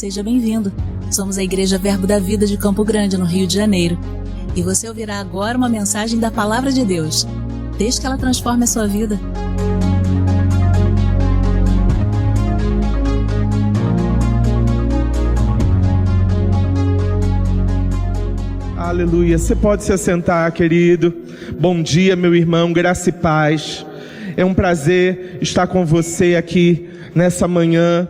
seja bem-vindo. Somos a Igreja Verbo da Vida de Campo Grande, no Rio de Janeiro. E você ouvirá agora uma mensagem da Palavra de Deus. Desde que ela transforme a sua vida. Aleluia. Você pode se assentar, querido. Bom dia, meu irmão, graça e paz. É um prazer estar com você aqui nessa manhã.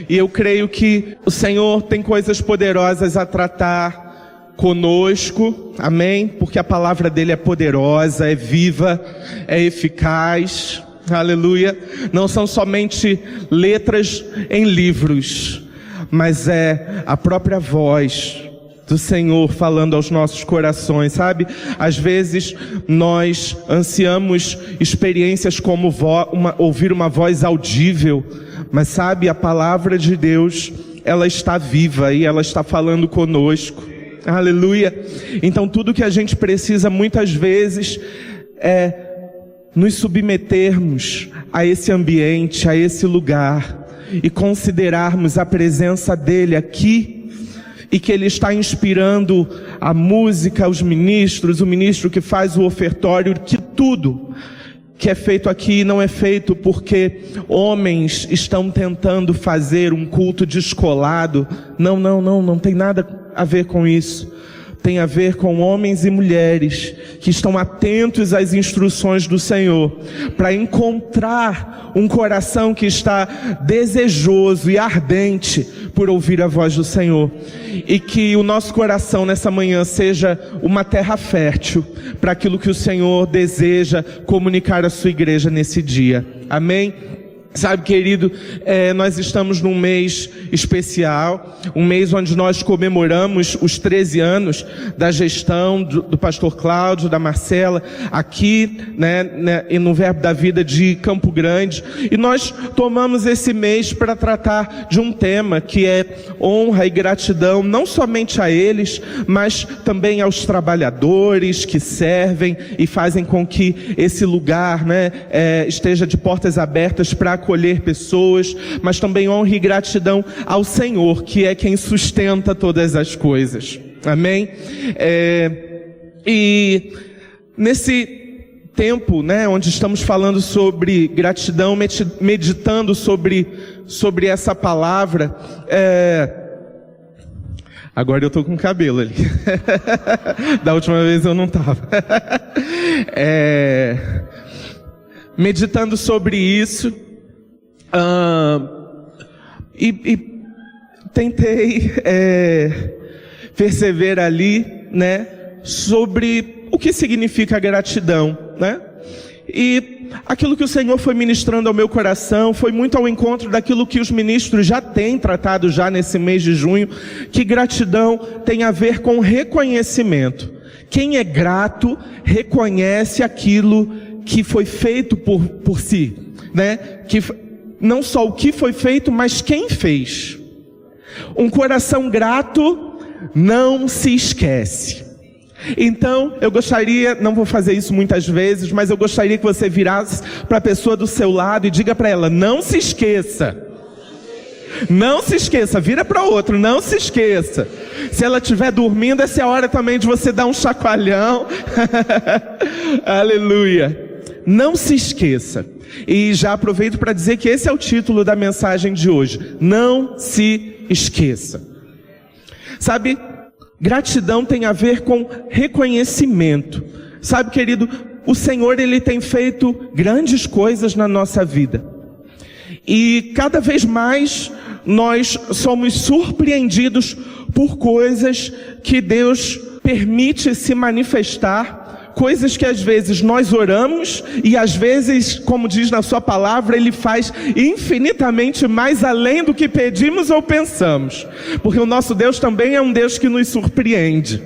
E eu creio que o Senhor tem coisas poderosas a tratar conosco, amém? Porque a palavra dele é poderosa, é viva, é eficaz, aleluia. Não são somente letras em livros, mas é a própria voz do Senhor falando aos nossos corações, sabe? Às vezes nós ansiamos experiências como ouvir uma voz audível, mas sabe, a palavra de Deus, ela está viva e ela está falando conosco. Aleluia. Então tudo que a gente precisa muitas vezes é nos submetermos a esse ambiente, a esse lugar e considerarmos a presença dele aqui e que ele está inspirando a música, os ministros, o ministro que faz o ofertório, que tudo que é feito aqui não é feito porque homens estão tentando fazer um culto descolado. Não tem nada a ver com isso. Tem a ver com homens e mulheres que estão atentos às instruções do Senhor, para encontrar um coração que está desejoso e ardente por ouvir a voz do Senhor. E que o nosso coração nessa manhã seja uma terra fértil para aquilo que o Senhor deseja comunicar à sua igreja nesse dia. Amém? Sabe, querido, nós estamos num mês especial, um mês onde nós comemoramos os 13 anos da gestão do pastor Cláudio, da Marcela, aqui, e no Verbo da Vida de Campo Grande. E nós tomamos esse mês para tratar de um tema que é honra e gratidão, não somente a eles, mas também aos trabalhadores que servem e fazem com que esse lugar, esteja de portas abertas para acolher pessoas, mas também honra e gratidão ao Senhor, que é quem sustenta todas as coisas. Amém? E nesse tempo, onde estamos falando sobre gratidão, meditando sobre essa palavra, agora eu tô com cabelo ali. Da última vez eu não tava. Meditando sobre isso, e tentei perceber ali, sobre o que significa gratidão, E aquilo que o Senhor foi ministrando ao meu coração foi muito ao encontro daquilo que os ministros já têm tratado já nesse mês de junho, que gratidão tem a ver com reconhecimento. Quem é grato reconhece aquilo que foi feito por si, Que não só o que foi feito, mas quem fez. Um coração grato não se esquece. Então, eu gostaria, não vou fazer isso muitas vezes, mas eu gostaria que você virasse para a pessoa do seu lado e diga para ela: não se esqueça. Não se esqueça, vira para o outro, não se esqueça. Se ela estiver dormindo, essa é a hora também de você dar um chacoalhão. Aleluia. Não se esqueça. E já aproveito para dizer que esse é o título da mensagem de hoje. Não se esqueça. Sabe, gratidão tem a ver com reconhecimento. Sabe, querido, o Senhor, Ele tem feito grandes coisas na nossa vida. E cada vez mais nós somos surpreendidos por coisas que Deus permite se manifestar. Coisas que às vezes nós oramos e às vezes, como diz na sua palavra, Ele faz infinitamente mais além do que pedimos ou pensamos. Porque o nosso Deus também é um Deus que nos surpreende,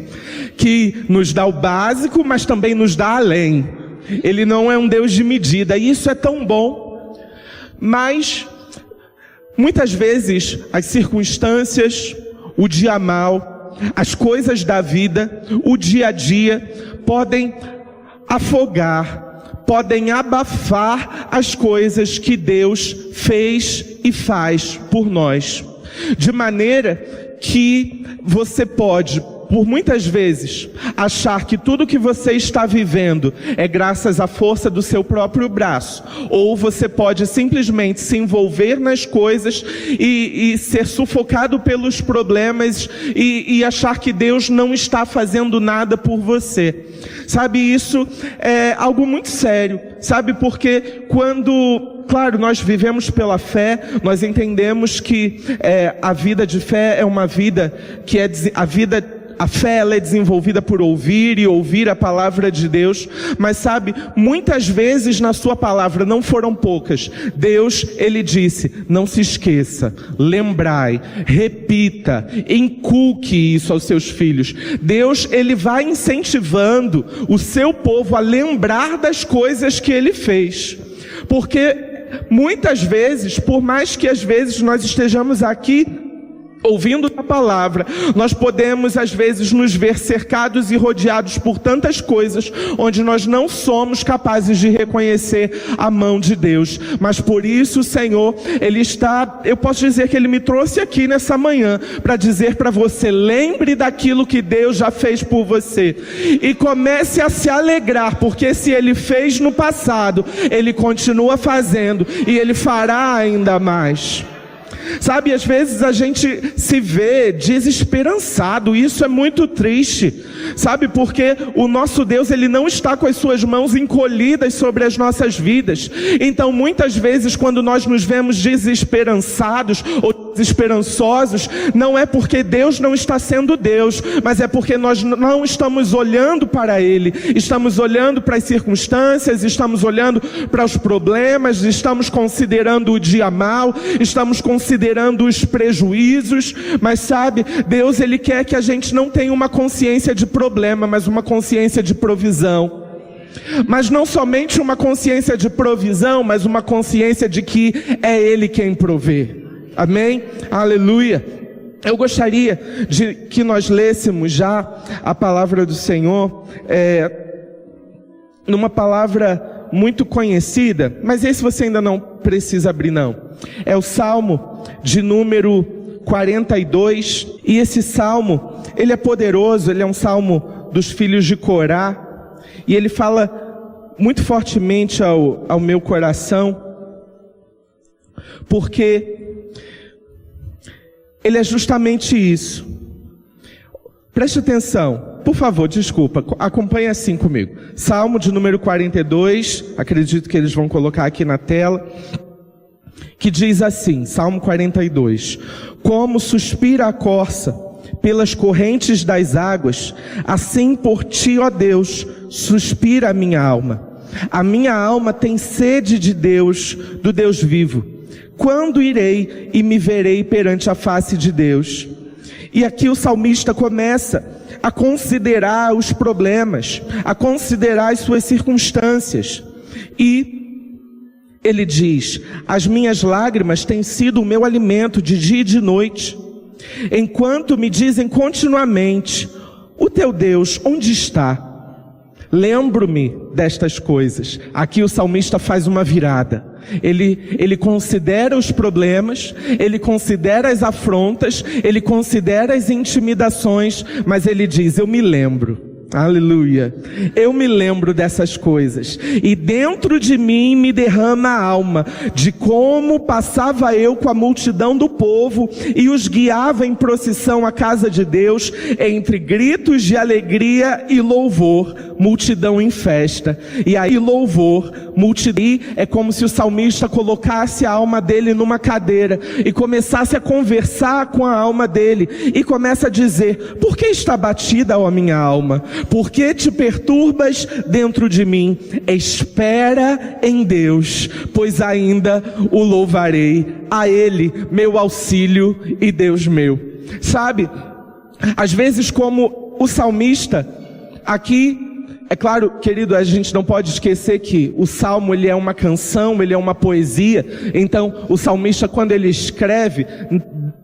que nos dá o básico, mas também nos dá além. Ele não é um Deus de medida, e isso é tão bom. Mas muitas vezes as circunstâncias, o dia mal, as coisas da vida, o dia a dia, podem afogar, podem abafar as coisas que Deus fez e faz por nós. De maneira que você pode, por muitas vezes, achar que tudo que você está vivendo é graças à força do seu próprio braço. Ou você pode simplesmente se envolver nas coisas e ser sufocado pelos problemas e achar que Deus não está fazendo nada por você. Sabe, isso é algo muito sério. Sabe, porque claro, nós vivemos pela fé, nós entendemos que a vida de fé é uma vida que a fé ela é desenvolvida por ouvir e ouvir a palavra de Deus, mas sabe, muitas vezes na sua palavra, não foram poucas, Deus, Ele disse, não se esqueça, lembrai, repita, inculque isso aos seus filhos. Deus, Ele vai incentivando o seu povo a lembrar das coisas que Ele fez, porque muitas vezes, por mais que às vezes nós estejamos aqui ouvindo a palavra, nós podemos às vezes nos ver cercados e rodeados por tantas coisas, onde nós não somos capazes de reconhecer a mão de Deus. Mas por isso o Senhor, eu posso dizer que Ele me trouxe aqui nessa manhã, para dizer para você, lembre daquilo que Deus já fez por você, e comece a se alegrar, porque se Ele fez no passado, Ele continua fazendo, e Ele fará ainda mais. Sabe, às vezes a gente se vê desesperançado, e isso é muito triste, sabe, porque o nosso Deus, Ele não está com as suas mãos encolhidas sobre as nossas vidas. Então muitas vezes quando nós nos vemos desesperançados ou desesperançosos, não é porque Deus não está sendo Deus, mas é porque nós não estamos olhando para Ele, estamos olhando para as circunstâncias, estamos olhando para os problemas, estamos considerando o dia mau, estamos considerando os prejuízos. Mas sabe, Deus, Ele quer que a gente não tenha uma consciência de problema, mas uma consciência de provisão. Mas não somente uma consciência de provisão, mas uma consciência de que é Ele quem provê. Amém? Aleluia. Eu gostaria de que nós lêssemos já a palavra do Senhor, numa palavra muito conhecida, mas esse você ainda não precisa abrir não. É o Salmo de número 42, e esse Salmo, ele é poderoso, ele é um Salmo dos filhos de Corá, e ele fala muito fortemente ao meu coração, porque ele é justamente isso. Preste atenção, por favor, desculpa, acompanhe assim comigo. Salmo de número 42, acredito que eles vão colocar aqui na tela, que diz assim, Salmo 42: como suspira a corça pelas correntes das águas, assim por ti, ó Deus, suspira a minha alma. A minha alma tem sede de Deus, do Deus vivo. Quando irei e me verei perante a face de Deus? E aqui o salmista começa a considerar os problemas, a considerar as suas circunstâncias. E ele diz: as minhas lágrimas têm sido o meu alimento de dia e de noite, enquanto me dizem continuamente: o teu Deus onde está? Lembro-me destas coisas. Aqui o salmista faz uma virada. Ele considera os problemas, ele considera as afrontas, ele considera as intimidações, mas ele diz: eu me lembro. Aleluia. Eu me lembro dessas coisas, e dentro de mim me derrama a alma de como passava eu com a multidão do povo e os guiava em procissão à casa de Deus, entre gritos de alegria e louvor, multidão em festa. E aí louvor, multidão, é como se o salmista colocasse a alma dele numa cadeira e começasse a conversar com a alma dele, e começa a dizer: por que está batida, ó minha alma? Por que te perturbas dentro de mim? Espera em Deus, pois ainda o louvarei, a Ele, meu auxílio e Deus meu. Sabe, às vezes, como o salmista aqui, é claro, querido, a gente não pode esquecer que o salmo, ele é uma canção, ele é uma poesia. Então o salmista, quando ele escreve,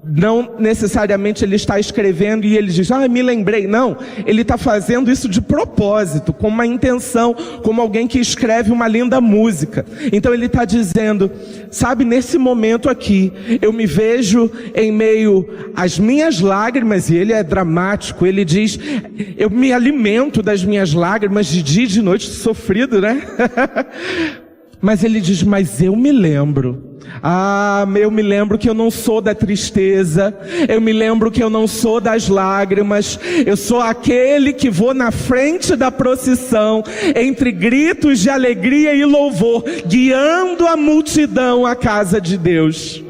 Não necessariamente ele está escrevendo e ele diz, me lembrei. Não, ele está fazendo isso de propósito, com uma intenção, como alguém que escreve uma linda música. Então ele está dizendo, sabe, nesse momento aqui, eu me vejo em meio às minhas lágrimas, e ele é dramático, ele diz, eu me alimento das minhas lágrimas de dia e de noite, sofrido, né? Mas ele diz, mas eu me lembro. Eu me lembro que eu não sou da tristeza, eu me lembro que eu não sou das lágrimas, eu sou aquele que vou na frente da procissão, entre gritos de alegria e louvor, guiando a multidão à casa de Deus.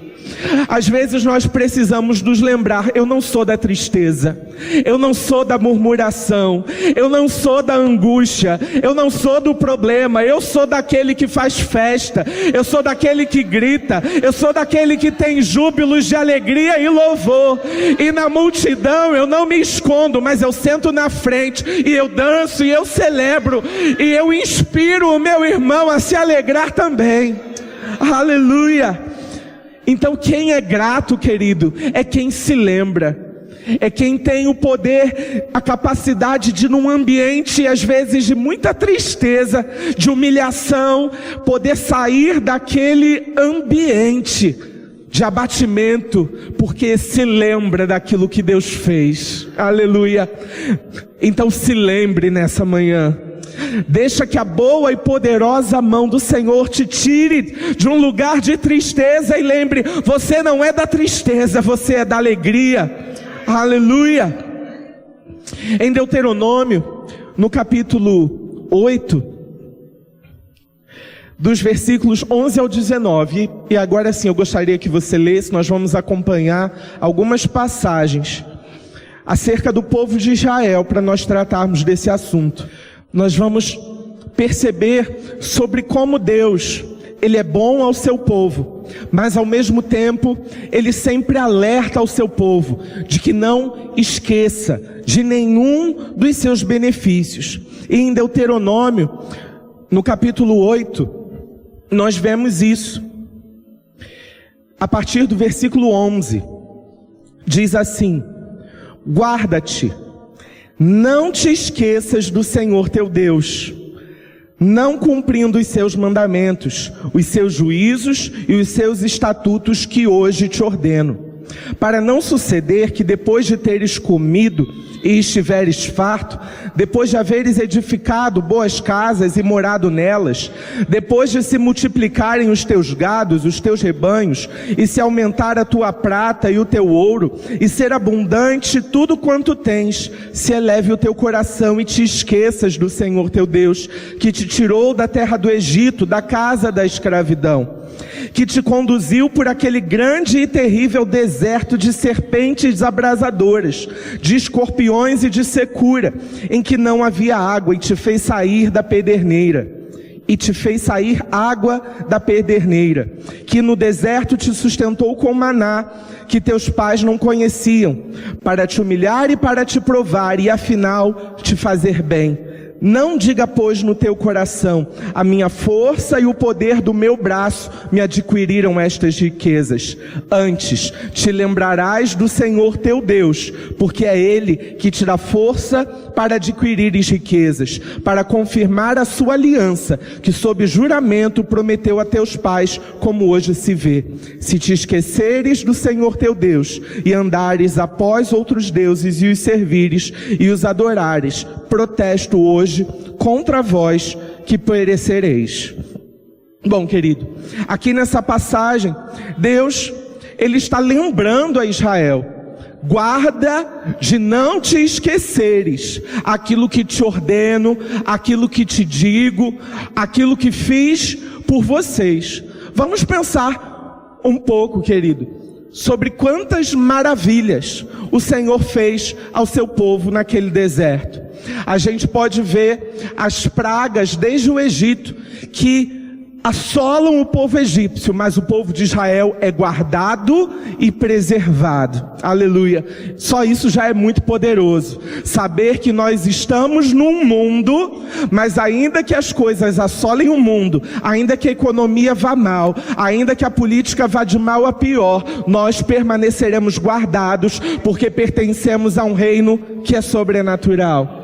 Às vezes nós precisamos nos lembrar, eu não sou da tristeza, eu não sou da murmuração, eu não sou da angústia, eu não sou do problema, eu sou daquele que faz festa, eu sou daquele que grita, eu sou daquele que tem júbilos de alegria e louvor, e na multidão eu não me escondo, mas eu sento na frente, e eu danço, e eu celebro, e eu inspiro o meu irmão a se alegrar também. Aleluia! Então quem é grato, querido, é quem se lembra, é quem tem o poder, a capacidade de, num ambiente às vezes de muita tristeza, de humilhação, poder sair daquele ambiente de abatimento, porque se lembra daquilo que Deus fez. Aleluia! Então se lembre nessa manhã. Deixa que a boa e poderosa mão do Senhor te tire de um lugar de tristeza e lembre, você não é da tristeza, você é da alegria. Aleluia! Em Deuteronômio, no capítulo 8, dos versículos 11 ao 19, e agora sim eu gostaria que você lesse, nós vamos acompanhar algumas passagens acerca do povo de Israel, para nós tratarmos desse assunto. Nós vamos perceber sobre como Deus, Ele é bom ao seu povo, mas ao mesmo tempo, Ele sempre alerta ao seu povo, de que não esqueça de nenhum dos seus benefícios. E em Deuteronômio, no capítulo 8, nós vemos isso. A partir do versículo 11, diz assim, guarda-te, não te esqueças do Senhor teu Deus, não cumprindo os seus mandamentos, os seus juízos e os seus estatutos que hoje te ordeno, para não suceder que depois de teres comido e estiveres farto, depois de haveres edificado boas casas e morado nelas, depois de se multiplicarem os teus gados, os teus rebanhos, e se aumentar a tua prata e o teu ouro, e ser abundante tudo quanto tens, se eleve o teu coração e te esqueças do Senhor teu Deus, que te tirou da terra do Egito, da casa da escravidão, que te conduziu por aquele grande e terrível deserto de serpentes abrasadoras, de escorpiões e de secura, em que não havia água, e te fez sair da pederneira, e te fez sair água da pederneira, que no deserto te sustentou com maná, que teus pais não conheciam, para te humilhar e para te provar, e afinal te fazer bem. Não diga, pois, no teu coração, a minha força e o poder do meu braço me adquiriram estas riquezas. Antes, te lembrarás do Senhor teu Deus, porque é Ele que te dá força para adquirires riquezas, para confirmar a sua aliança, que sob juramento prometeu a teus pais, como hoje se vê. Se te esqueceres do Senhor teu Deus, e andares após outros deuses e os servires e os adorares, protesto hoje contra vós que perecereis. Bom, querido, aqui nessa passagem, Deus, Ele está lembrando a Israel, guarda de não te esqueceres aquilo que te ordeno, aquilo que te digo, aquilo que fiz por vocês. Vamos pensar um pouco, querido, sobre quantas maravilhas o Senhor fez ao seu povo naquele deserto. A gente pode ver as pragas desde o Egito, que assolam o povo egípcio, mas o povo de Israel é guardado e preservado. Aleluia. Só isso já é muito poderoso. Saber que nós estamos num mundo, mas ainda que as coisas assolem o mundo, ainda que a economia vá mal, ainda que a política vá de mal a pior, nós permaneceremos guardados, porque pertencemos a um reino que é sobrenatural.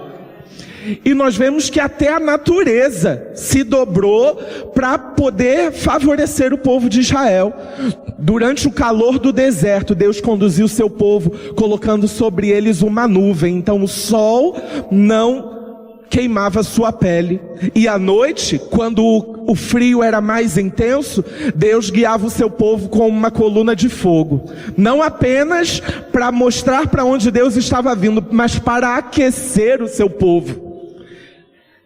E nós vemos que até a natureza se dobrou para poder favorecer o povo de Israel. Durante o calor do deserto, Deus conduziu o seu povo, colocando sobre eles uma nuvem. Então o sol não queimava sua pele. E à noite, quando o frio era mais intenso, Deus guiava o seu povo com uma coluna de fogo. Não apenas para mostrar para onde Deus estava vindo, mas para aquecer o seu povo.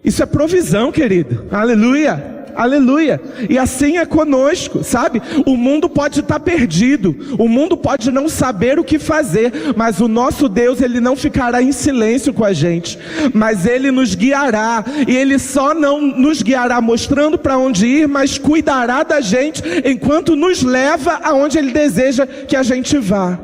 Isso é provisão, querido. Aleluia, aleluia. E assim é conosco, sabe? O mundo pode estar perdido, o mundo pode não saber o que fazer, mas o nosso Deus, Ele não ficará em silêncio com a gente, mas Ele nos guiará, e Ele só não nos guiará mostrando para onde ir, mas cuidará da gente enquanto nos leva aonde Ele deseja que a gente vá.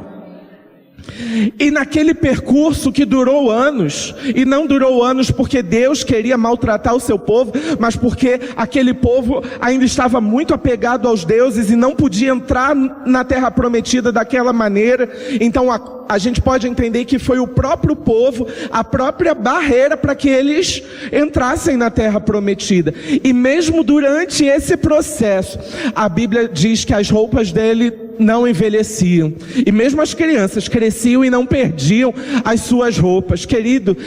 E naquele percurso que durou anos, e não durou anos porque Deus queria maltratar o seu povo, mas porque aquele povo ainda estava muito apegado aos deuses e não podia entrar na terra prometida daquela maneira. Então a gente pode entender que foi o próprio povo, a própria barreira para que eles entrassem na terra prometida. E mesmo durante esse processo, a Bíblia diz que as roupas dele não envelheciam, e mesmo as crianças cresciam e não perdiam as suas roupas. Querido,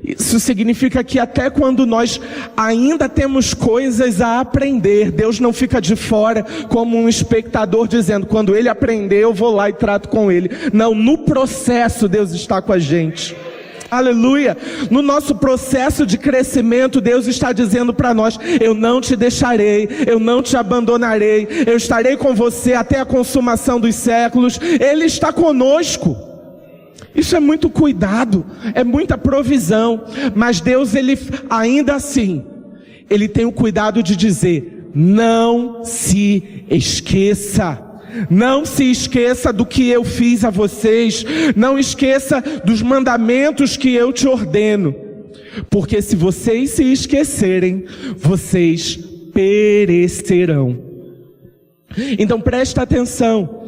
isso significa que até quando nós ainda temos coisas a aprender, Deus não fica de fora como um espectador dizendo, quando ele aprender eu vou lá e trato com ele. Não, no processo Deus está com a gente. Aleluia. No nosso processo de crescimento, Deus está dizendo para nós, eu não te deixarei, eu não te abandonarei, eu estarei com você até a consumação dos séculos. Ele está conosco. Isso é muito cuidado, é muita provisão, mas Deus, Ele ainda assim, Ele tem o cuidado de dizer, não se esqueça. Não se esqueça do que eu fiz a vocês. Não esqueça dos mandamentos que eu te ordeno. Porque se vocês se esquecerem, vocês perecerão. Então presta atenção.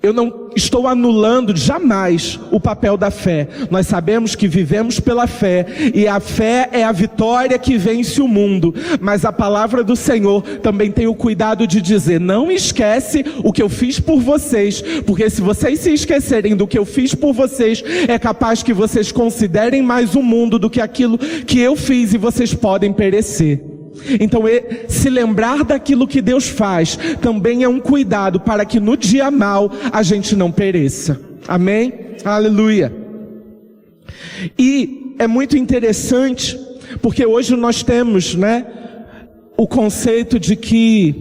Eu não estou anulando jamais o papel da fé. Nós sabemos que vivemos pela fé, e a fé é a vitória que vence o mundo. Mas a palavra do Senhor também tem o cuidado de dizer, não esquece o que eu fiz por vocês, porque se vocês se esquecerem do que eu fiz por vocês, é capaz que vocês considerem mais o mundo do que aquilo que eu fiz, e vocês podem perecer. Então se lembrar daquilo que Deus faz também é um cuidado para que no dia mau a gente não pereça. Amém? Aleluia. E é muito interessante porque hoje nós temos, o conceito de que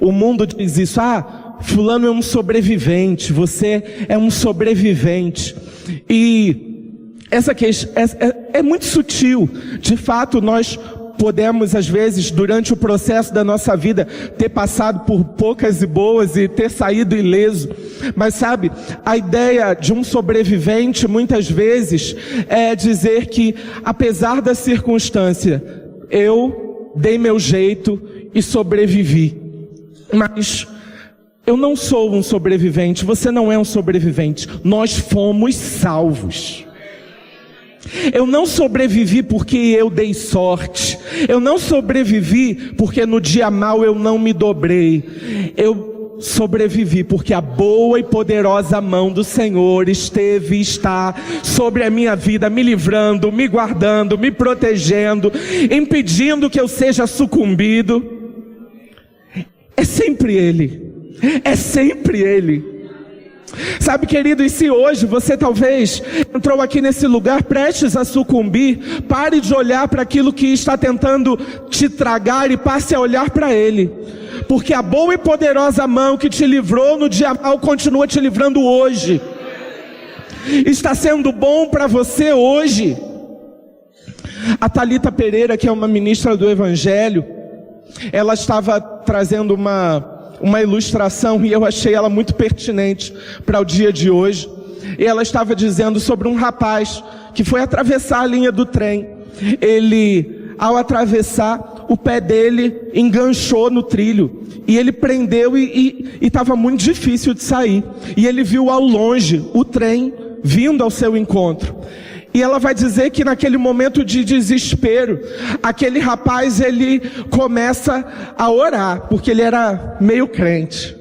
o mundo diz isso, fulano é um sobrevivente, você é um sobrevivente. E essa questão é muito sutil. De fato, nós podemos às vezes, durante o processo da nossa vida, ter passado por poucas e boas e ter saído ileso. Mas sabe, a ideia de um sobrevivente muitas vezes é dizer que, apesar da circunstância, eu dei meu jeito e sobrevivi. Mas eu não sou um sobrevivente, você não é um sobrevivente, nós fomos salvos. Eu não sobrevivi porque eu dei sorte. Eu não sobrevivi porque no dia mau eu não me dobrei. Eu sobrevivi porque a boa e poderosa mão do Senhor esteve e está sobre a minha vida, me livrando, me guardando, me protegendo, impedindo que eu seja sucumbido. É sempre Ele. É sempre Ele. Sabe, querido, e se hoje você talvez entrou aqui nesse lugar prestes a sucumbir, pare de olhar para aquilo que está tentando te tragar e passe a olhar para Ele. Porque a boa e poderosa mão que te livrou no dia mau continua te livrando hoje. Está sendo bom para você hoje. A Thalita Pereira, que é uma ministra do Evangelho, ela estava trazendo uma ilustração e eu achei ela muito pertinente para o dia de hoje. E ela estava dizendo sobre um rapaz que foi atravessar a linha do trem. Ele, ao atravessar, o pé dele enganchou no trilho e ele prendeu e estava muito difícil de sair. E ele viu ao longe o trem vindo ao seu encontro. E ela vai dizer que naquele momento de desespero, aquele rapaz, ele começa a orar, porque ele era meio crente.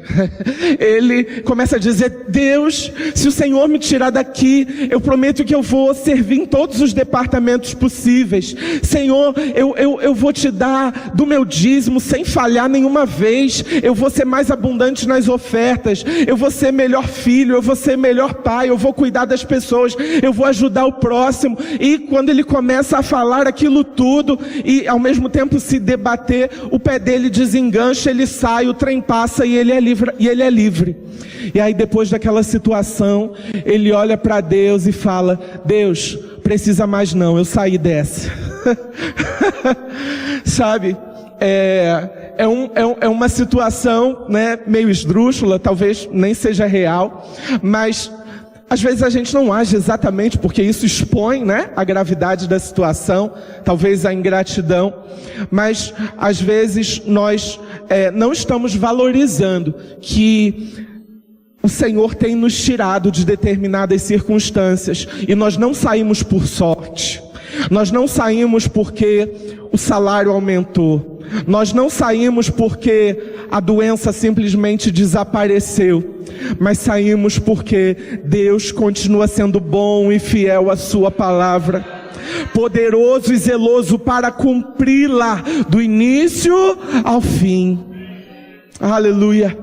Ele começa a dizer: Deus, se o Senhor me tirar daqui, eu prometo que eu vou servir em todos os departamentos possíveis. Senhor, eu vou te dar do meu dízimo sem falhar nenhuma vez. Eu vou ser mais abundante nas ofertas. Eu vou ser melhor filho, eu vou ser melhor pai, eu vou cuidar das pessoas, eu vou ajudar o próximo. E quando ele começa a falar aquilo tudo e ao mesmo tempo se debater, o pé dele desengancha, ele sai, o trem passa e ele é livre. E aí depois daquela situação, ele olha para Deus e fala: Deus, precisa mais não, eu saí dessa. Sabe? É uma situação, né, meio esdrúxula, talvez nem seja real, mas às vezes a gente não age exatamente porque isso expõe, né, a gravidade da situação, talvez a ingratidão, mas às vezes nós não estamos valorizando que o Senhor tem nos tirado de determinadas circunstâncias e nós não saímos por sorte. Nós não saímos porque o salário aumentou. Nós não saímos porque a doença simplesmente desapareceu. Mas saímos porque Deus continua sendo bom e fiel à sua palavra, poderoso e zeloso para cumpri-la do início ao fim. Aleluia.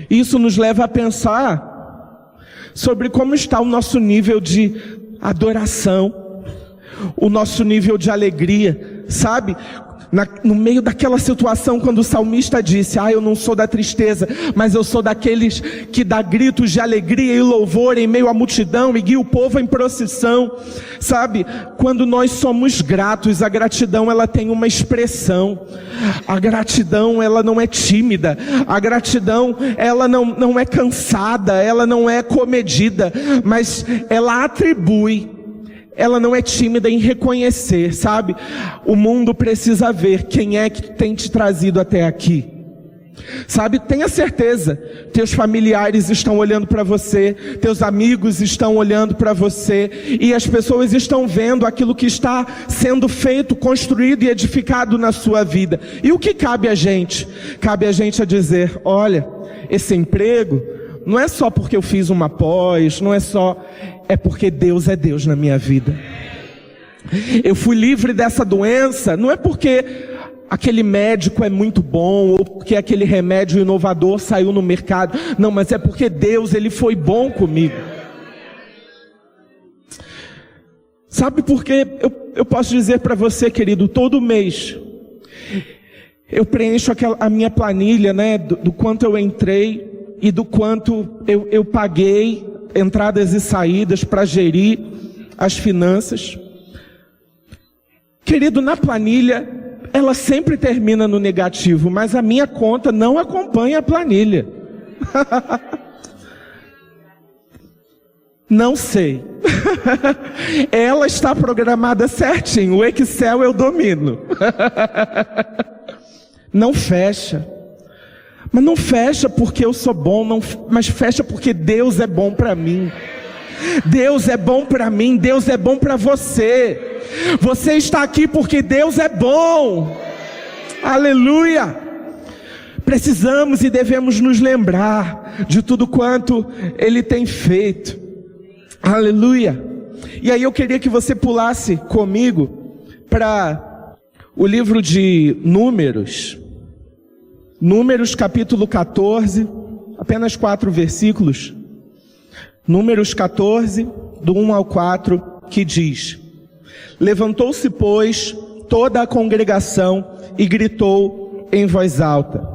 Isso nos leva a pensar sobre como está o nosso nível de adoração, o nosso nível de alegria, sabe? No meio daquela situação, quando o salmista disse: eu não sou da tristeza, mas eu sou daqueles que dá gritos de alegria e louvor em meio à multidão e guia o povo em procissão. Sabe, quando nós somos gratos, a gratidão ela tem uma expressão. A gratidão ela não é tímida, a gratidão ela não é cansada, ela não é comedida, mas ela atribui. Ela não é tímida em reconhecer, sabe? O mundo precisa ver quem é que tem te trazido até aqui. Sabe, tenha certeza, teus familiares estão olhando para você, teus amigos estão olhando para você, e as pessoas estão vendo aquilo que está sendo feito, construído e edificado na sua vida. E o que cabe a gente? Cabe a gente a dizer: olha, esse emprego não é só porque eu fiz uma pós, é porque Deus é Deus na minha vida. Eu fui livre dessa doença, não é porque aquele médico é muito bom, ou porque aquele remédio inovador saiu no mercado. Não, mas é porque Deus, Ele foi bom comigo. Sabe por quê? Eu posso dizer para você, querido, todo mês eu preencho a minha planilha, né, do quanto eu entrei e do quanto eu paguei, entradas e saídas para gerir as finanças. Querido, na planilha, ela sempre termina no negativo, mas a minha conta não acompanha a planilha. Não sei. Ela está programada certinho, o Excel eu domino. Não fecha. Mas não fecha porque eu sou bom, mas fecha porque Deus é bom para mim. Deus é bom para mim, Deus é bom para você. Você está aqui porque Deus é bom. Aleluia. Precisamos e devemos nos lembrar de tudo quanto Ele tem feito. Aleluia. E aí eu queria que você pulasse comigo para o livro de Números. Números capítulo 14, apenas 4 versículos. Números 14, do 1 ao 4, que diz: Levantou-se, pois, toda a congregação e gritou em voz alta.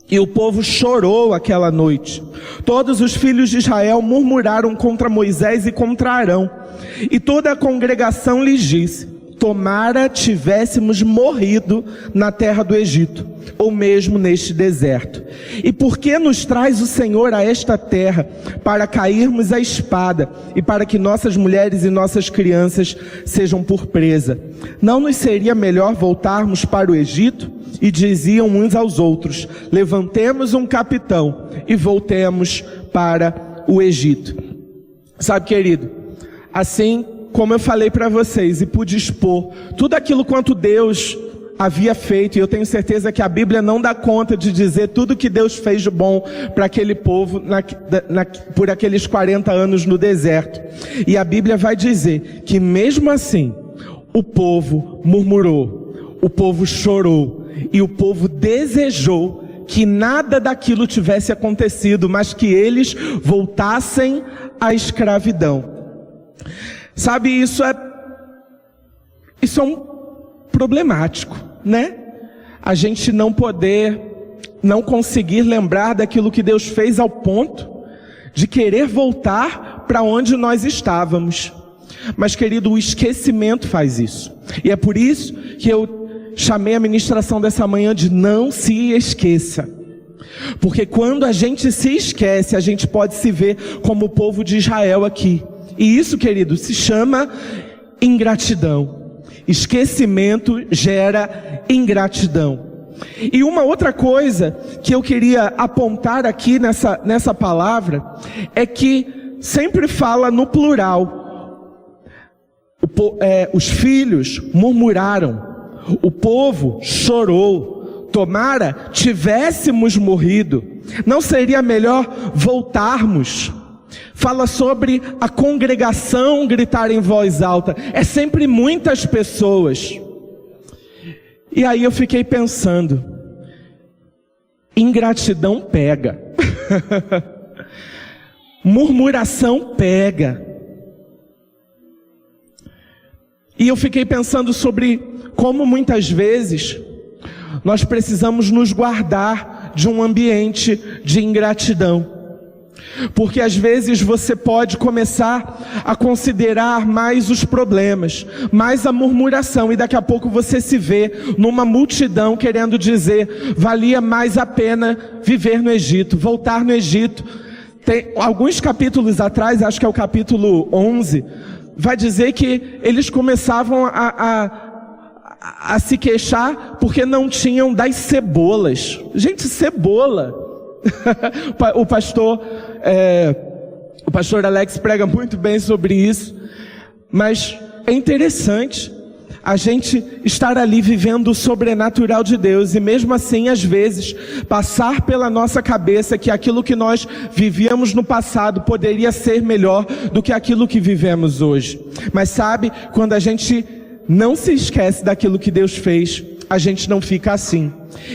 E o povo chorou aquela noite. Todos os filhos de Israel murmuraram contra Moisés e contra Arão. E toda a congregação lhes disse: tomara tivéssemos morrido na terra do Egito, ou mesmo neste deserto. E por que nos traz o Senhor a esta terra? Para cairmos à espada, e para que nossas mulheres e nossas crianças sejam por presa. Não nos seria melhor voltarmos para o Egito? E diziam uns aos outros: levantemos um capitão e voltemos para o Egito. Sabe, querido, assim como eu falei para vocês e pude expor tudo aquilo quanto Deus havia feito, e eu tenho certeza que a Bíblia não dá conta de dizer tudo que Deus fez de bom para aquele povo por aqueles 40 anos no deserto. E a Bíblia vai dizer que mesmo assim, o povo murmurou, o povo chorou, e o povo desejou que nada daquilo tivesse acontecido, mas que eles voltassem à escravidão. Sabe, isso é um problemático, né? A gente não conseguir lembrar daquilo que Deus fez ao ponto de querer voltar para onde nós estávamos. Mas, querido, o esquecimento faz isso. E é por isso que eu chamei a ministração dessa manhã de não se esqueça. Porque quando a gente se esquece, a gente pode se ver como o povo de Israel aqui. E isso, querido, se chama ingratidão. Esquecimento gera ingratidão. E uma outra coisa que eu queria apontar aqui nessa palavra é que sempre fala no plural. Os filhos murmuraram, o povo chorou. Tomara tivéssemos morrido. Não seria melhor voltarmos? Fala sobre a congregação gritar em voz alta. É sempre muitas pessoas. E aí eu fiquei pensando, ingratidão pega. Murmuração pega. E eu fiquei pensando sobre como muitas vezes nós precisamos nos guardar de um ambiente de ingratidão. Porque às vezes você pode começar a considerar mais os problemas, mais a murmuração, e daqui a pouco você se vê numa multidão querendo dizer: valia mais a pena viver no Egito, voltar no Egito. Tem alguns capítulos atrás, acho que é o capítulo 11, vai dizer que eles começavam a se queixar porque não tinham das cebolas. Gente, cebola! O pastor Alex prega muito bem sobre isso, mas é interessante a gente estar ali vivendo o sobrenatural de Deus, e mesmo assim, às vezes, passar pela nossa cabeça que aquilo que nós vivíamos no passado poderia ser melhor do que aquilo que vivemos hoje. Mas sabe, quando a gente não se esquece daquilo que Deus fez, a gente não fica assim.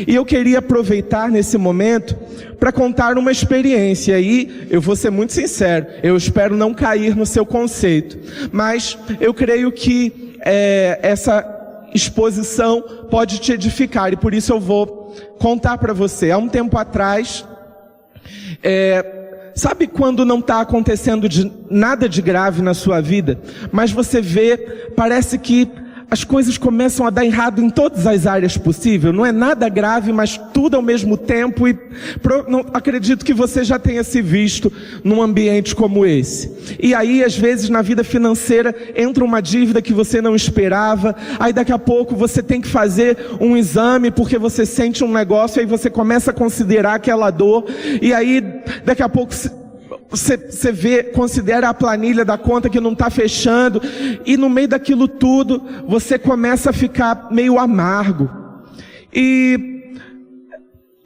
E eu queria aproveitar nesse momento para contar uma experiência. E eu vou ser muito sincero, eu espero não cair no seu conceito, mas eu creio que essa exposição pode te edificar, e por isso eu vou contar para você. Há um tempo atrás, sabe quando não está acontecendo nada de grave na sua vida, mas você vê, parece que as coisas começam a dar errado em todas as áreas possíveis, não é nada grave, mas tudo ao mesmo tempo, e não acredito que você já tenha se visto num ambiente como esse. E aí, às vezes, na vida financeira, entra uma dívida que você não esperava, aí daqui a pouco você tem que fazer um exame, porque você sente um negócio, aí você começa a considerar aquela dor, e aí, daqui a pouco você considera a planilha da conta que não está fechando, e no meio daquilo tudo, você começa a ficar meio amargo. E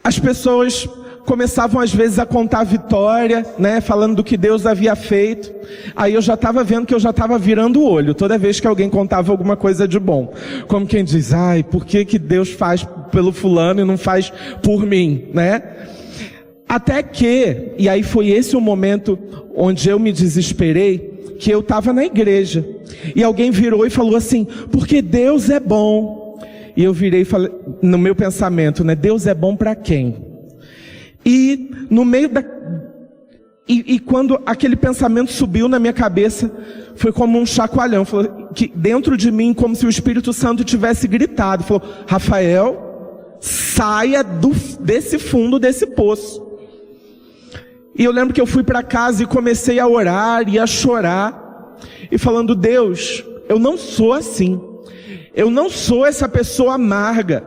as pessoas começavam às vezes a contar vitória, né, falando do que Deus havia feito. Aí eu já estava vendo que eu já estava virando o olho toda vez que alguém contava alguma coisa de bom. Como quem diz: ai, por que Deus faz pelo fulano e não faz por mim, né? Até que, e aí foi esse o momento onde eu me desesperei, que eu estava na igreja, e alguém virou e falou assim: porque Deus é bom. E eu virei e falei, no meu pensamento, né, Deus é bom para quem? E no meio E quando aquele pensamento subiu na minha cabeça, foi como um chacoalhão, que dentro de mim, como se o Espírito Santo tivesse gritado, falou: Rafael, saia desse fundo desse poço. E eu lembro que eu fui para casa e comecei a orar e a chorar, e falando: Deus, eu não sou assim. Eu não sou essa pessoa amarga.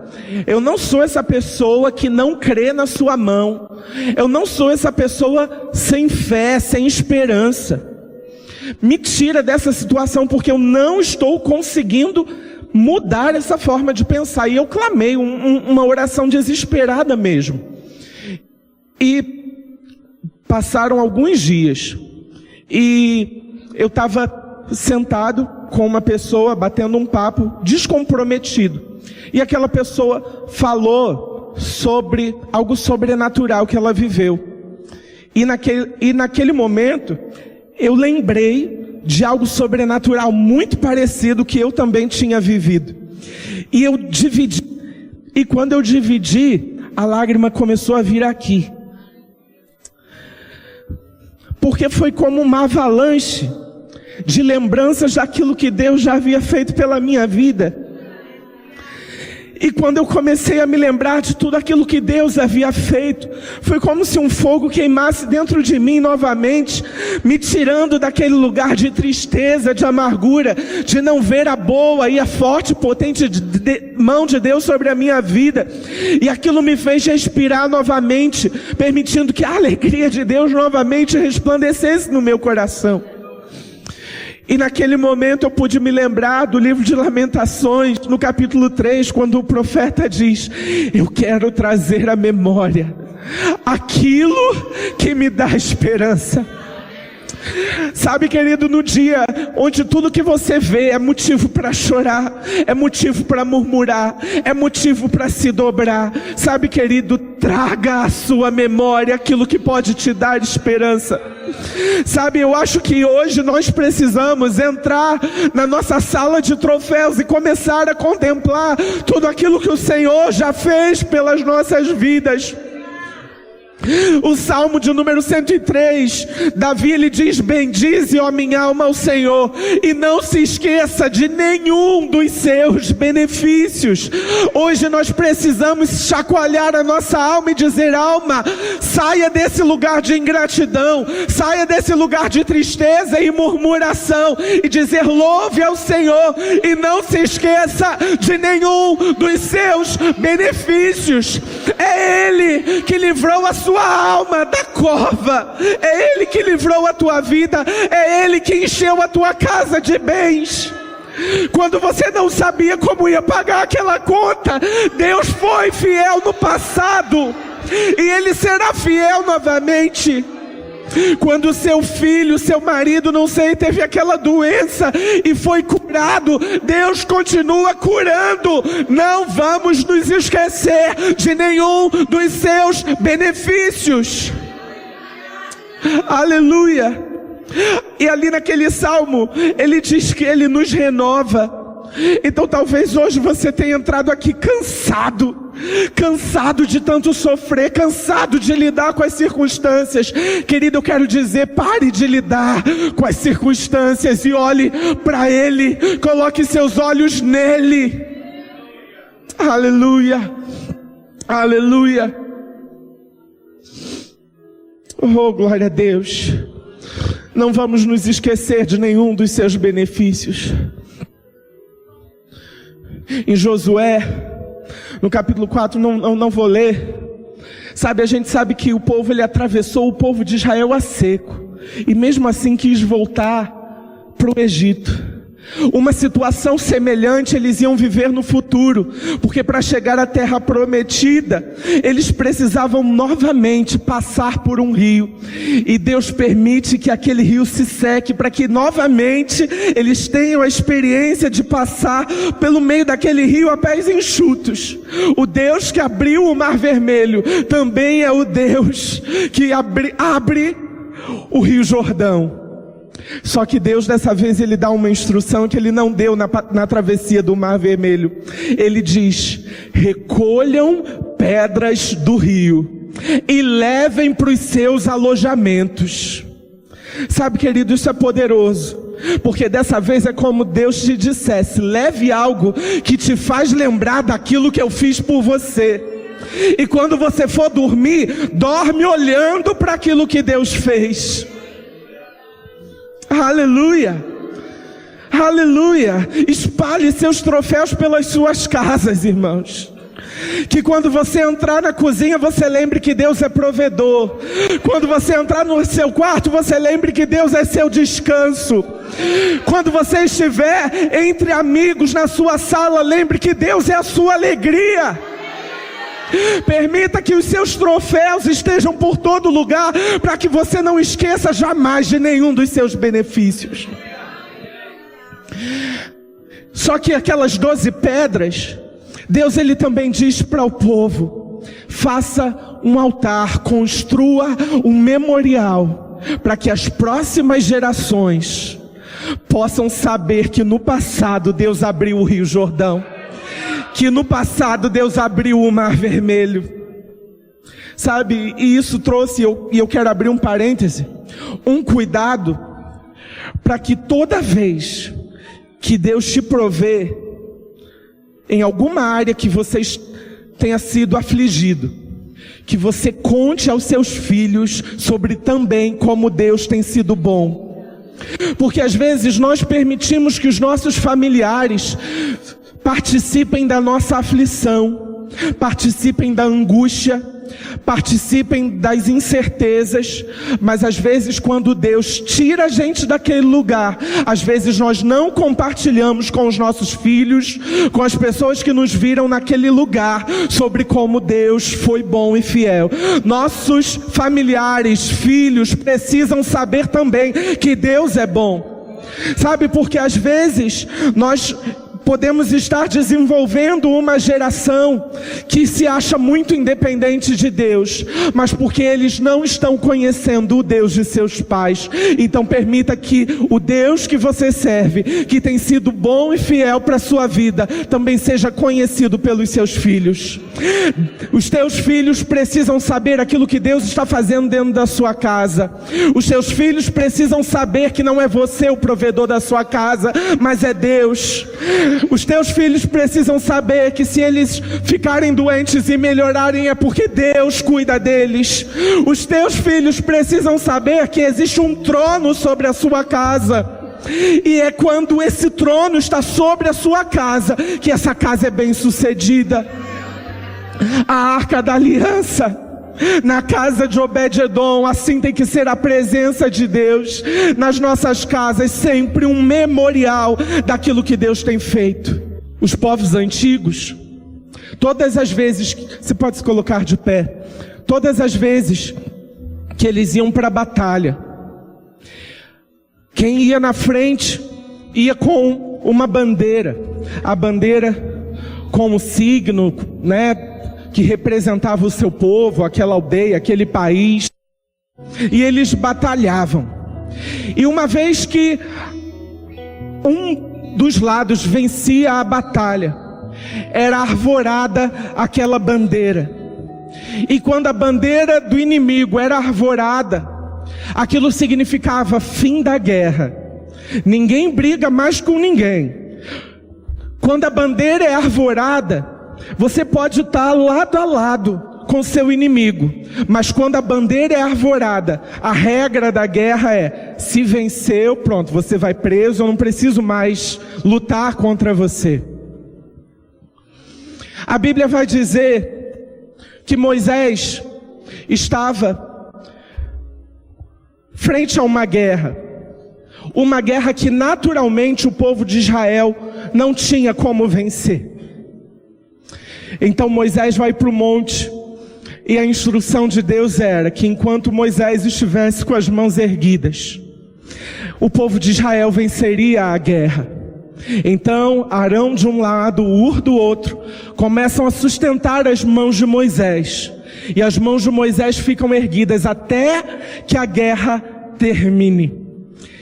Eu não sou essa pessoa que não crê na sua mão. Eu não sou essa pessoa sem fé, sem esperança. Me tira dessa situação, porque eu não estou conseguindo mudar essa forma de pensar. E eu clamei uma oração desesperada mesmo. E passaram alguns dias. E eu estava sentado com uma pessoa, batendo um papo descomprometido. E aquela pessoa falou sobre algo sobrenatural que ela viveu. E naquele momento, eu lembrei de algo sobrenatural muito parecido que eu também tinha vivido. E eu dividi. E quando eu dividi, a lágrima começou a vir aqui. Porque foi como uma avalanche de lembranças daquilo que Deus já havia feito pela minha vida. E quando eu comecei a me lembrar de tudo aquilo que Deus havia feito, foi como se um fogo queimasse dentro de mim novamente, me tirando daquele lugar de tristeza, de amargura, de não ver a boa e a forte, potente mão de Deus sobre a minha vida. E aquilo me fez respirar novamente, permitindo que a alegria de Deus novamente resplandecesse no meu coração. E naquele momento eu pude me lembrar do livro de Lamentações, no capítulo 3, quando o profeta diz: eu quero trazer à memória aquilo que me dá esperança. Sabe, querido, no dia onde tudo que você vê é motivo para chorar, é motivo para murmurar, é motivo para se dobrar, sabe, querido, traga à sua memória aquilo que pode te dar esperança. Sabe, eu acho que hoje nós precisamos entrar na nossa sala de troféus e começar a contemplar tudo aquilo que o Senhor já fez pelas nossas vidas. O Salmo de número 103, Davi, ele diz: bendize, ó minha alma, ao Senhor, e não se esqueça de nenhum dos seus benefícios. Hoje nós precisamos chacoalhar a nossa alma e dizer: alma, saia desse lugar de ingratidão, saia desse lugar de tristeza e murmuração, e dizer: louve ao Senhor, e não se esqueça de nenhum dos seus benefícios. É Ele que livrou a sua alma da cova, é Ele que livrou a tua vida, é Ele que encheu a tua casa de bens. Quando você não sabia como ia pagar aquela conta, Deus foi fiel no passado, e Ele será fiel novamente. Quando seu filho, seu marido, não sei, teve aquela doença e foi curado, Deus continua curando. Não vamos nos esquecer de nenhum dos seus benefícios. Aleluia. E ali naquele salmo, ele diz que Ele nos renova. Então talvez hoje você tenha entrado aqui cansado de tanto sofrer, cansado de lidar com as circunstâncias. Querido, eu quero dizer: pare de lidar com as circunstâncias e olhe para Ele, coloque seus olhos nele. Aleluia, aleluia. Oh, glória a Deus. Não vamos nos esquecer de nenhum dos seus benefícios. Em Josué, no capítulo 4, não vou ler. Sabe, a gente sabe que o povo, ele atravessou o povo de Israel a seco, e mesmo assim quis voltar para o Egito. Uma situação semelhante eles iam viver no futuro, porque para chegar à terra prometida, eles precisavam novamente passar por um rio, e Deus permite que aquele rio se seque, para que novamente eles tenham a experiência de passar pelo meio daquele rio a pés enxutos. O Deus que abriu o Mar Vermelho também é o Deus que abre o Rio Jordão. Só que Deus, dessa vez, Ele dá uma instrução que Ele não deu na travessia do Mar Vermelho. Ele diz: recolham pedras do rio e levem para os seus alojamentos. Sabe, querido, isso é poderoso, porque dessa vez é como Deus te dissesse: leve algo que te faz lembrar daquilo que eu fiz por você. E quando você for dormir, dorme olhando para aquilo que Deus fez. Aleluia, aleluia. Espalhe seus troféus pelas suas casas, irmãos. Que quando você entrar na cozinha, você lembre que Deus é provedor. Quando você entrar no seu quarto, você lembre que Deus é seu descanso. Quando você estiver entre amigos na sua sala, lembre que Deus é a sua alegria. Permita que os seus troféus estejam por todo lugar, para que você não esqueça jamais de nenhum dos seus benefícios. Só que aquelas 12 pedras, Deus ele também diz para o povo: faça um altar, construa um memorial, para que as próximas gerações possam saber que no passado Deus abriu o Rio Jordão, que no passado Deus abriu o Mar Vermelho. Sabe, e isso trouxe, e eu quero abrir um parêntese, um cuidado, para que toda vez que Deus te provê em alguma área que você tenha sido afligido, que você conte aos seus filhos sobre também como Deus tem sido bom. Porque às vezes nós permitimos que os nossos familiares participem da nossa aflição, participem da angústia, participem das incertezas, mas às vezes quando Deus tira a gente daquele lugar, às vezes nós não compartilhamos com os nossos filhos, com as pessoas que nos viram naquele lugar, sobre como Deus foi bom e fiel. Nossos familiares, filhos, precisam saber também que Deus é bom. Sabe, porque às vezes nós podemos estar desenvolvendo uma geração que se acha muito independente de Deus, mas porque eles não estão conhecendo o Deus de seus pais. Então permita que o Deus que você serve, que tem sido bom e fiel para a sua vida, também seja conhecido pelos seus filhos. Os teus filhos precisam saber aquilo que Deus está fazendo dentro da sua casa. Os seus filhos precisam saber que não é você o provedor da sua casa, mas é Deus. Os teus filhos precisam saber que se eles ficarem doentes e melhorarem é porque Deus cuida deles. Os teus filhos precisam saber que existe um trono sobre a sua casa, e é quando esse trono está sobre a sua casa que essa casa é bem sucedida. A Arca da Aliança na casa de Obed-Edom, assim tem que ser a presença de Deus nas nossas casas, sempre um memorial daquilo que Deus tem feito. Os povos antigos, todas as vezes, você pode se colocar de pé, todas as vezes que eles iam para a batalha, quem ia na frente ia com uma bandeira, a bandeira com o signo, que representava o seu povo, aquela aldeia, aquele país. E eles batalhavam. E uma vez que um dos lados vencia a batalha, era arvorada aquela bandeira. E quando a bandeira do inimigo era arvorada, aquilo significava fim da guerra. Ninguém briga mais com ninguém. Quando a bandeira é arvorada, você pode estar lado a lado com seu inimigo, mas quando a bandeira é arvorada, a regra da guerra é: se venceu, pronto, você vai preso, eu não preciso mais lutar contra você. A Bíblia vai dizer que Moisés estava frente a uma guerra que naturalmente o povo de Israel não tinha como vencer. Então Moisés vai para o monte, e a instrução de Deus era que enquanto Moisés estivesse com as mãos erguidas, o povo de Israel venceria a guerra. Então Arão de um lado, Hur do outro, começam a sustentar as mãos de Moisés, e as mãos de Moisés ficam erguidas até que a guerra termine.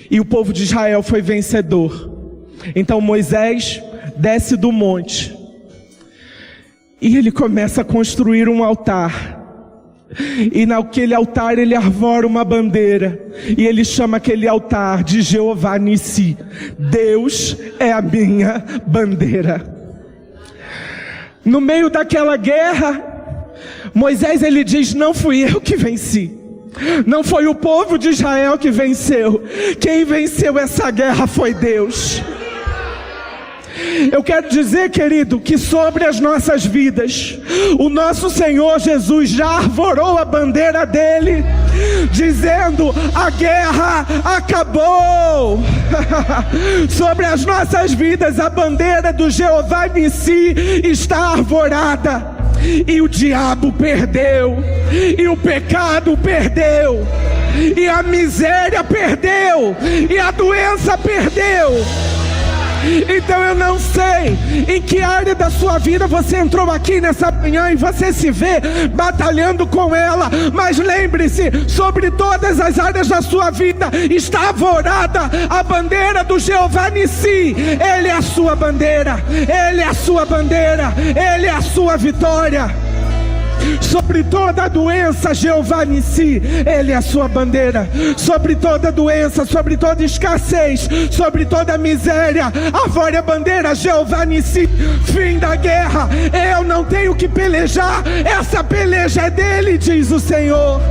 E o povo de Israel foi vencedor. Então Moisés desce do monte, e ele começa a construir um altar. E naquele altar ele arvora uma bandeira, e ele chama aquele altar de Jeová Nissi. Deus é a minha bandeira. No meio daquela guerra, Moisés ele diz: não fui eu que venci, não foi o povo de Israel que venceu. Quem venceu essa guerra foi Deus. Eu quero dizer, querido, que sobre as nossas vidas, o nosso Senhor Jesus já arvorou a bandeira dele, dizendo: a guerra acabou. Sobre as nossas vidas, a bandeira do Jeová Nissi está arvorada. E o diabo perdeu, e o pecado perdeu, e a miséria perdeu, e a doença perdeu. Então eu não sei em que área da sua vida você entrou aqui nessa manhã e você se vê batalhando com ela, mas lembre-se, sobre todas as áreas da sua vida está arvorada a bandeira do Jeová Nissi. Ele é a sua bandeira, Ele é a sua bandeira, Ele é a sua vitória. Sobre toda doença, Jeová Nissi, Ele é a sua bandeira. Sobre toda doença, sobre toda escassez, sobre toda miséria, arvore a bandeira, Jeová Nissi. Fim da guerra, eu não tenho que pelejar, essa peleja é dele, diz o Senhor.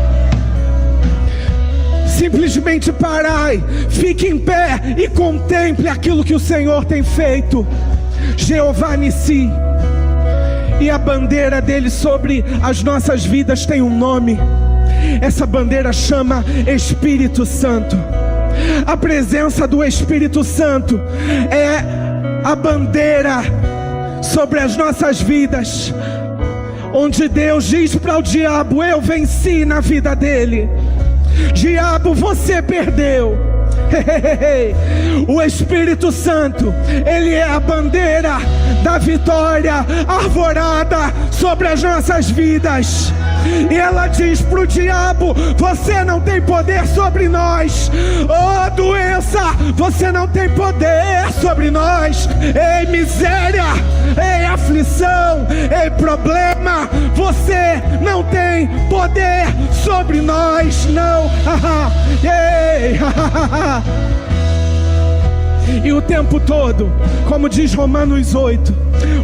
Simplesmente parai, fique em pé e contemple aquilo que o Senhor tem feito. Jeová Nissi. E a bandeira dele sobre as nossas vidas tem um nome. Essa bandeira chama Espírito Santo. A presença do Espírito Santo é a bandeira sobre as nossas vidas, onde Deus diz para o diabo: eu venci na vida dele. Diabo, você perdeu. O Espírito Santo, Ele é a bandeira da vitória arvorada sobre as nossas vidas. E ela diz para o diabo: você não tem poder sobre nós. Oh doença, você não tem poder sobre nós. Ei miséria, ei aflição, ei problema, você não tem poder sobre nós, não. Ei. E o tempo todo, como diz Romanos 8,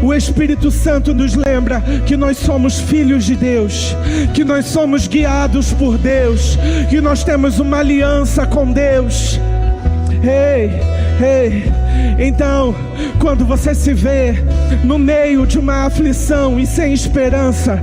o Espírito Santo nos lembra que nós somos filhos de Deus, que nós somos guiados por Deus, que nós temos uma aliança com Deus. Então, quando você se vê no meio de uma aflição e sem esperança,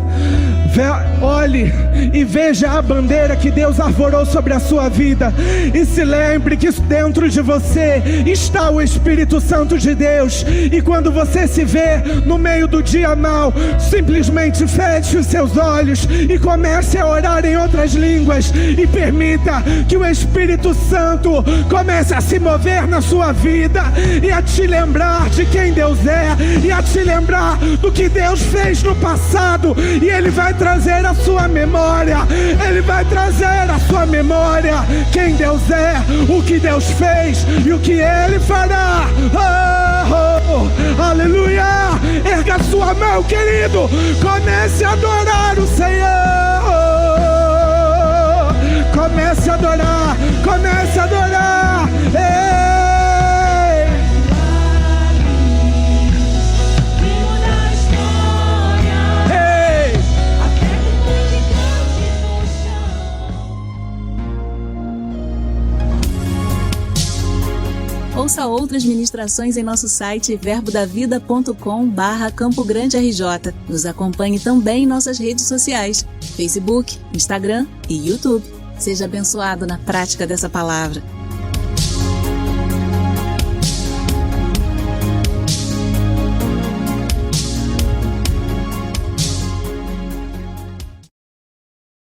olhe e veja a bandeira que Deus arvorou sobre a sua vida, e se lembre que dentro de você está o Espírito Santo de Deus. E quando você se vê no meio do dia mau, simplesmente feche os seus olhos e comece a orar em outras línguas, e permita que o Espírito Santo comece a se mover na sua vida e a te lembrar de quem Deus é, e a te lembrar do que Deus fez no passado. E Ele vai trazer a sua memória, Ele vai trazer a sua memória quem Deus é, o que Deus fez e o que Ele fará. Aleluia! Erga sua mão, querido, comece a adorar o Senhor. Comece a adorar, comece a adorar. Ouça outras ministrações em nosso site verbodavida.com/Campo Grande RJ. Nos acompanhe também em nossas redes sociais, Facebook, Instagram e YouTube. Seja abençoado na prática dessa palavra.